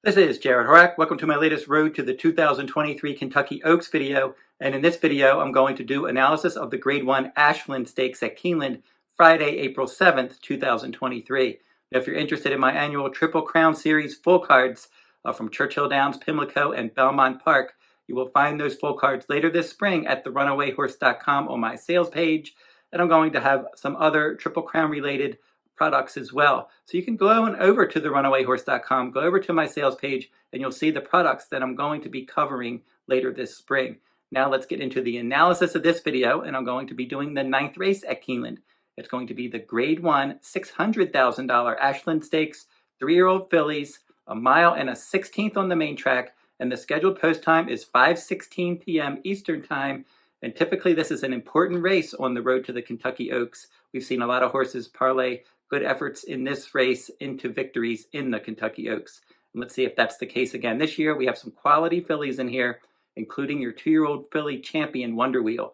This is Jarrod Horak. Welcome to my latest Road to the 2023 Kentucky Oaks video. And in this video, I'm going to do analysis of the Grade 1 Ashland Stakes at Keeneland, Friday, April 7th, 2023. Now, if you're interested in my annual Triple Crown Series full cards from Churchill Downs, Pimlico, and Belmont Park, you will find those full cards later this spring at the runawayrhorse.com on my sales page. And I'm going to have some other Triple Crown related products as well. So you can go on over to the runawayrhorse.com, go over to my sales page, and you'll see the products that I'm going to be covering later this spring. Now let's get into the analysis of this video, and I'm going to be doing the 9th race at Keeneland. It's going to be the Grade 1 $600,000 Ashland Stakes, 3-year-old fillies, a mile and a 16th on the main track, and the scheduled post time is 5:16 p.m. Eastern Time. And typically this is an important race on the road to the Kentucky Oaks. We've seen a lot of horses parlay good efforts in this race into victories in the Kentucky Oaks. And let's see if that's the case again this year. We have some quality fillies in here, including your 2-year-old filly champion Wonder Wheel.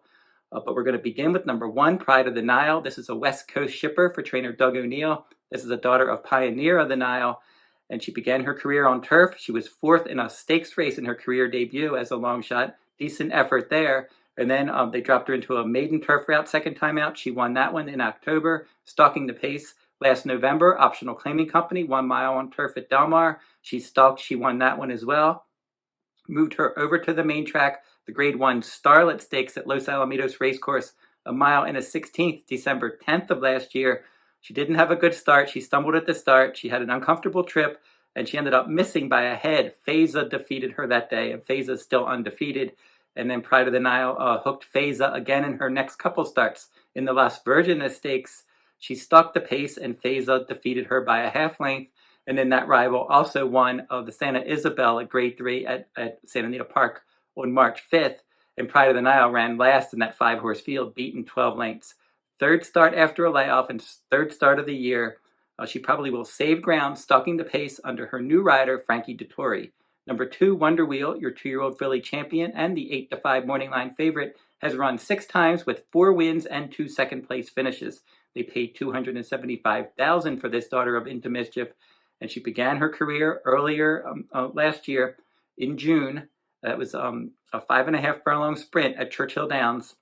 But we're going to begin with number 1, Pride of the Nile. This is a West Coast shipper for trainer Doug O'Neill. This is a daughter of Pioneer of the Nile, and she began her career on turf. She was 4th in a stakes race in her career debut as a long shot. Decent effort there. And then they dropped her into a maiden turf route second time out. She won that one in October, stalking the pace. Last November, Optional Claiming Company, 1 mile on turf at Del Mar. She stalked, she won that one as well. Moved her over to the main track, the Grade 1 Starlet Stakes at Los Alamitos Racecourse, 1 mile and a 16th, December 10th of last year. She didn't have a good start. She stumbled at the start. She had an uncomfortable trip, and she ended up missing by a head. Feza defeated her that day, and Feza's still undefeated. And then Pride of the Nile hooked Feza again in her next couple starts. In the Las Virgenes Stakes, she stalked the pace, and Feza defeated her by a half length. And then that rival also won the Santa Isabel at Grade 3 at Santa Anita Park on March 5th. And Pride of the Nile ran last in that 5-horse field, beaten 12 lengths. Third start after a layoff and third start of the year. She probably will save ground, stalking the pace under her new rider, Frankie Dettori. Number 2, Wonder Wheel, your 2-year-old filly champion and the 8-5 morning line favorite, has run 6 times with 4 wins and 2 second-place finishes. They paid $275,000 for this daughter of Into Mischief, and she began her career earlier last year in June. That was a 5.5 furlong sprint at Churchill Downs.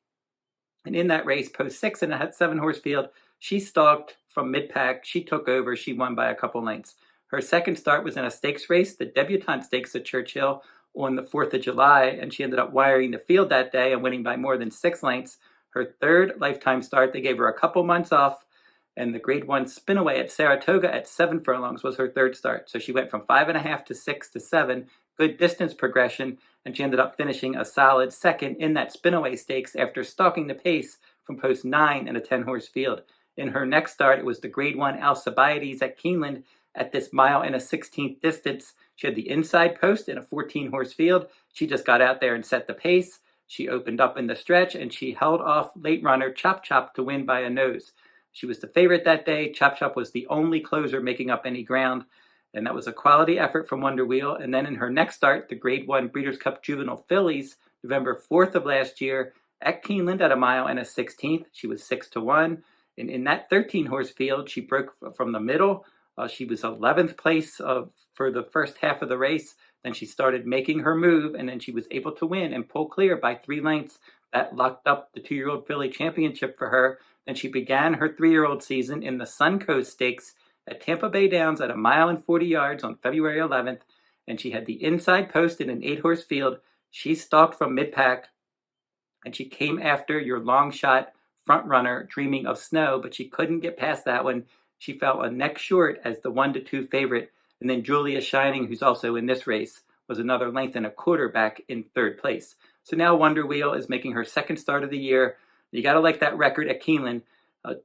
And in that race, post 6 in a 7-horse field, she stalked from mid-pack. She took over. She won by a couple lengths. Her second start was in a stakes race, the Debutante Stakes at Churchill, on the 4th of July, and she ended up wiring the field that day and winning by more than 6 lengths. Her third lifetime start, they gave her a couple months off, and the Grade 1 Spinaway at Saratoga at 7 furlongs was her third start. So she went from 5.5 to 6 to 7, good distance progression, and she ended up finishing a solid second in that Spinaway Stakes after stalking the pace from post 9 in a 10-horse field. In her next start, it was the Grade 1 Alcibiades at Keeneland at this mile and a 16th distance. She had the inside post in a 14-horse field. She just got out there and set the pace. She opened up in the stretch, and she held off late runner Chop Chop to win by a nose. She was the favorite that day. Chop Chop was the only closer making up any ground, and that was a quality effort from Wonder Wheel. And then in her next start, the Grade 1 Breeders' Cup Juvenile Fillies, November 4th of last year, at Keeneland at 1 mile and a 16th. She was 6-1. And in that 13-horse field, she broke from the middle. She was 11th place for the first half of the race. Then she started making her move, and then she was able to win and pull clear by 3 lengths. That locked up the 2-year-old filly championship for her. Then she began her 3-year-old season in the Suncoast Stakes at Tampa Bay Downs at 1 mile and 40 yards on February 11th. And she had the inside post in an 8-horse field. She stalked from mid-pack, and she came after your long shot front runner, Dreaming of Snow, but she couldn't get past that one. She fell a neck short as the 1-2 favorite. And then Julia Shining, who's also in this race, was another 1.25 lengths back in 3rd place. So now Wonder Wheel is making her 2nd start of the year. You got to like that record at Keeneland.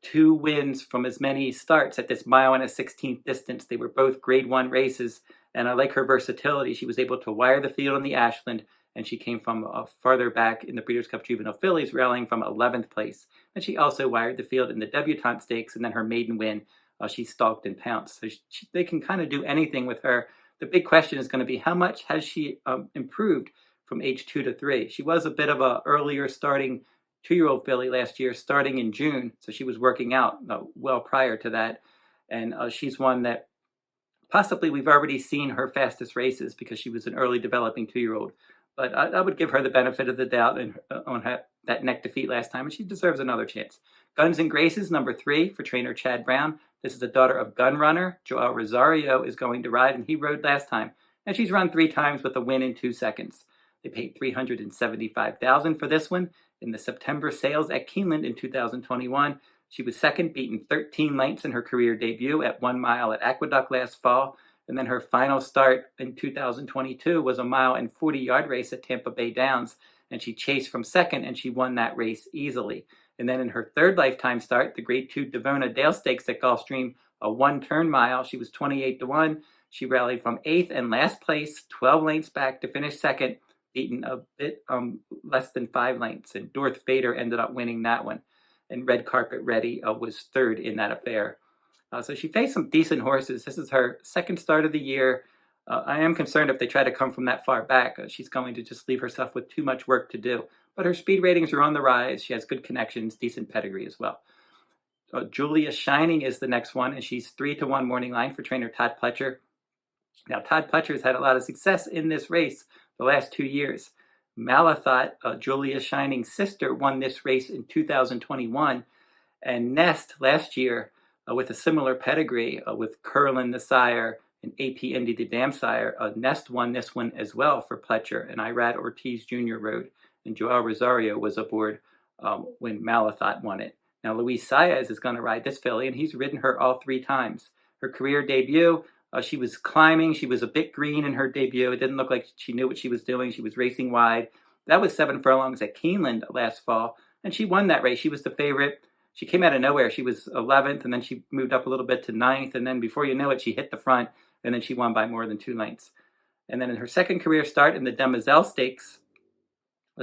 2 wins from as many starts at this 1 mile and a 16th distance. They were both Grade 1 races, and I like her versatility. She was able to wire the field on the Ashland, and she came from farther back in the Breeders' Cup Juvenile Fillies, rallying from 11th place. And she also wired the field in the Debutante Stakes, and then her maiden win, she stalked and pounced. So they can kind of do anything with her. The big question is going to be, how much has she improved from age 2 to 3? She was a bit of a earlier starting 2-year-old filly last year, starting in June. So she was working out well prior to that. And she's one that Possibly we've already seen her fastest races because she was an early developing 2-year-old. But I would give her the benefit of the doubt on that neck defeat last time, and she deserves another chance. Guns and Graces, number 3 for trainer Chad Brown. This is the daughter of gun runner. Joel Rosario is going to ride, and he rode last time. And she's run 3 times with a win in 2 seconds. They paid $375,000 for this one in the September sales at Keeneland in 2021. She was second, beaten 13 lengths in her career debut at 1 mile at Aqueduct last fall. And then her final start in 2022 was a 1.40-mile race at Tampa Bay Downs. And she chased from second, and she won that race easily. And then in her third lifetime start, the Grade 2 Devona Dale Stakes at Gulfstream, a 1-turn mile, she was 28-1. She rallied from 8th and last place, 12 lengths back to finish second, beaten a bit less than 5 lengths. And Dorth Vader ended up winning that one. And Red Carpet Ready was third in that affair. So she faced some decent horses. This is her second start of the year. I am concerned if they try to come from that far back, she's going to just leave herself with too much work to do. But her speed ratings are on the rise. She has good connections, decent pedigree as well. Julia Shining is the next one, and she's 3-1 morning line for trainer Todd Pletcher. Now, Todd Pletcher's had a lot of success in this race the last 2 years. Malathot, Julia Shining's sister, won this race in 2021. And Nest last year, with a similar pedigree, with Curlin the sire and AP Indy the dam sire, Nest won this one as well for Pletcher, and Irad Ortiz Jr. rode, and Joel Rosario was aboard when Malathot won it. Now, Luis Saez is going to ride this filly, and he's ridden her all 3 times. Her career debut, she was climbing. She was a bit green in her debut. It didn't look like she knew what she was doing. She was racing wide. That was 7 furlongs at Keeneland last fall, and she won that race. She was the favorite. She came out of nowhere. She was 11th, and then she moved up a little bit to 9th, and then before you know it, she hit the front, and then she won by more than 2 lengths. And then in her second career start in the Demoiselle Stakes,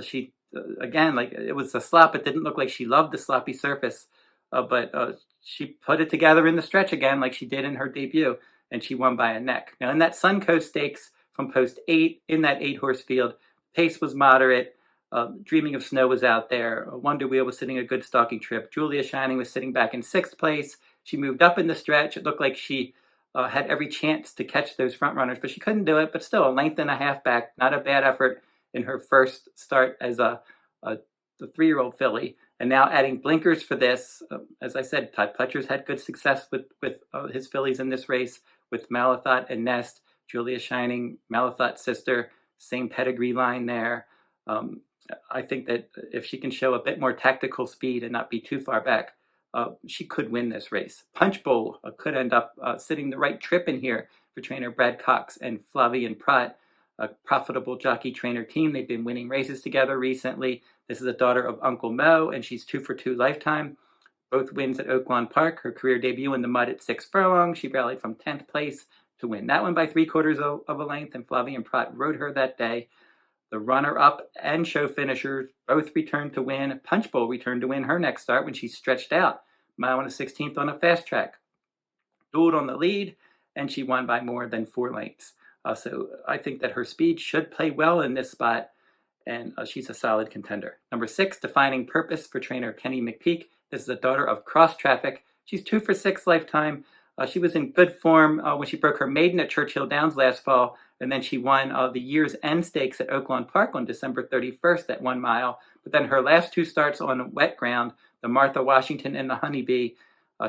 she, again, like it was a slop. It didn't look like she loved the sloppy surface, but she put it together in the stretch again like she did in her debut, and she won by a neck. Now, in that Suncoast Stakes from post 8, in that 8-horse field, pace was moderate. Dreaming of Snow was out there. Wonder Wheel was sitting a good stalking trip. Julia Shining was sitting back in 6th place. She moved up in the stretch. It looked like she had every chance to catch those front runners, but she couldn't do it. But still, 1.5 lengths back. Not a bad effort in her first start as the 3-year-old filly. And now adding blinkers for this. As I said, Todd Pletcher's had good success with his fillies in this race with Malathot and Nest. Julia Shining, Malathot's sister, same pedigree line there. I think that if she can show a bit more tactical speed and not be too far back, she could win this race. Punchbowl could end up sitting the right trip in here for trainer Brad Cox and Flavien Prat, a profitable jockey trainer team. They've been winning races together recently. This is a daughter of Uncle Mo, and she's 2 for 2 lifetime. Both wins at Oaklawn Park. Her career debut in the mud at 6 furlongs. She rallied from 10th place to win that one by 3/4 of a length, and Flavien Prat rode her that day. The runner-up and show finishers both returned to win. Punchbowl returned to win her next start when she stretched out, 1/16 on a fast track. Dueled on the lead, and she won by more than 4 lengths. So I think that her speed should play well in this spot, and she's a solid contender. Number 6, Defining Purpose for trainer Kenny McPeak. This is a daughter of Cross Traffic. She's 2 for 6 lifetime. She was in good form when she broke her maiden at Churchill Downs last fall, and then she won the year's end stakes at Oaklawn Park on December 31st at 1 mile. But then her last 2 starts on wet ground, the Martha Washington and the Honeybee,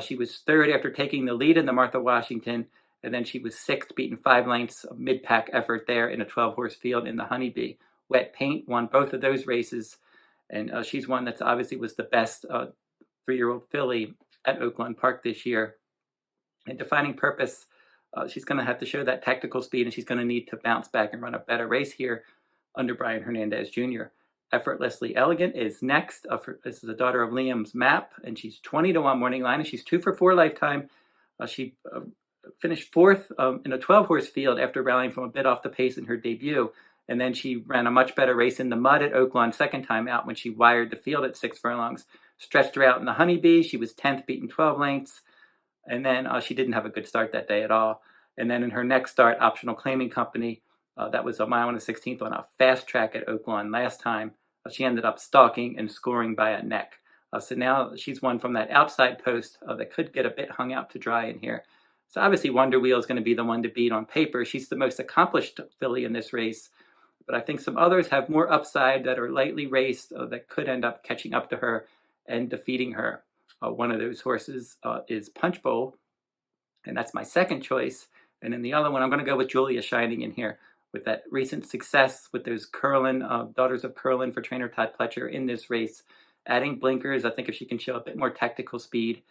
she was 3rd after taking the lead in the Martha Washington, and then she was 6th, beaten 5 lengths of mid-pack effort there in a 12-horse field in the Honeybee. Wet Paint won both of those races, and she's one that's obviously was the best 3-year-old filly at Oaklawn Park this year. And Defining Purpose, she's going to have to show that tactical speed, and she's going to need to bounce back and run a better race here under Brian Hernandez Jr. Effortlessly Elegant is next. This is the daughter of Liam's Map, and she's 20-1 morning line, and she's 2 for 4 lifetime. She finished 4th in a 12-horse field after rallying from a bit off the pace in her debut, and then she ran a much better race in the mud at Oaklawn second time out when she wired the field at 6 furlongs. Stretched her out in the Honeybee. She was 10th, beaten 12 lengths. And then she didn't have a good start that day at all. And then in her next start, Optional Claiming Company, that was a 1/16 on a fast track at Oaklawn last time. She ended up stalking and scoring by a neck. So now she's one from that outside post that could get a bit hung out to dry in here. So obviously Wonder Wheel is going to be the one to beat on paper. She's the most accomplished filly in this race. But I think some others have more upside that are lightly raced that could end up catching up to her and defeating her. One of those horses is Punchbowl, and that's my second choice. And in the other one, I'm going to go with Julia Shining in here with that recent success with those Keeneland, Daughters of Keeneland for trainer Todd Pletcher in this race. Adding blinkers, I think if she can show a bit more tactical speed.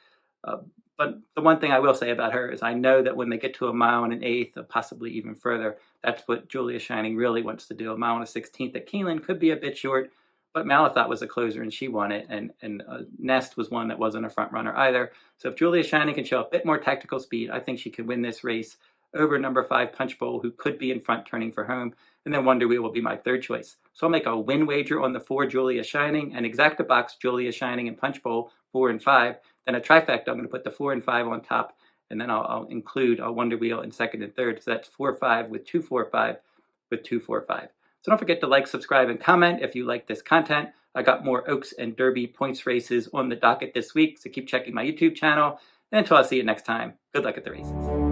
But the one thing I will say about her is I know that when they get to a mile and an eighth, or possibly even further, that's what Julia Shining really wants to do. A mile and a 16th at Keeneland could be a bit short, but Malathot was a closer and she won it, and Nest was one that wasn't a front runner either. So if Julia Shining can show a bit more tactical speed, I think she could win this race over number 5 Punchbowl, who could be in front turning for home. And then Wonder Wheel will be my third choice. So I'll make a win wager on the 4 Julia Shining and exacta box Julia Shining and Punchbowl 4 and 5. Then a trifecta, I'm going to put the 4 and 5 on top, and then I'll include a Wonder Wheel in second and third. So that's 4-5 with 2-4-5 with 2-4-5. So don't forget to like, subscribe, and comment if you like this content. I got more Oaks and Derby points races on the docket this week, so keep checking my YouTube channel. And until I see you next time, good luck at the races.